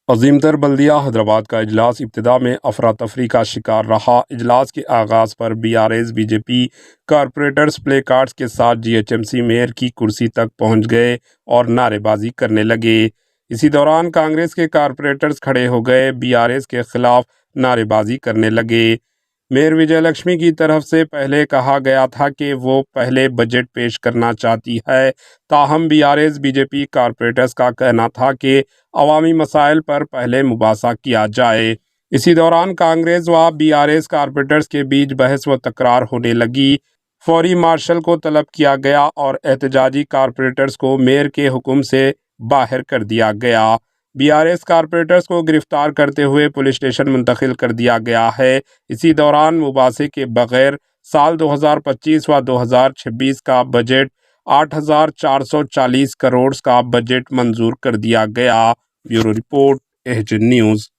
عظیم تر بلدیہ حیدرآباد کا اجلاس ابتدا میں افراتفری کا شکار رہا۔ اجلاس کے آغاز پر BRS بی جے پی کارپوریٹرز پلے کارڈز کے ساتھ GHMC میئر کی کرسی تک پہنچ گئے اور نعرے بازی کرنے لگے۔ اسی دوران کانگریس کے کارپوریٹرز کھڑے ہو گئے، BRS کے خلاف نعرے بازی کرنے لگے۔ میئر وجے لکشمی کی طرف سے پہلے کہا گیا تھا کہ وہ پہلے بجٹ پیش کرنا چاہتی ہے، تاہم BRS بی جے پی کارپوریٹرز کا کہنا تھا کہ عوامی مسائل پر پہلے مباحثہ کیا جائے۔ اسی دوران کانگریس و BRS کارپوریٹرز کے بیچ بحث و تکرار ہونے لگی۔ فوری مارشل کو طلب کیا گیا اور احتجاجی کارپوریٹرز کو میئر کے حکم سے باہر کر دیا گیا۔ BRS کارپوریٹرز کو گرفتار کرتے ہوئے پولیس اسٹیشن منتقل کر دیا گیا ہے۔ اسی دوران مباحثے کے بغیر سال 2025 و 2026 کا بجٹ 8,440 کروڑ کا بجٹ منظور کر دیا گیا۔ Bureau report AHN news.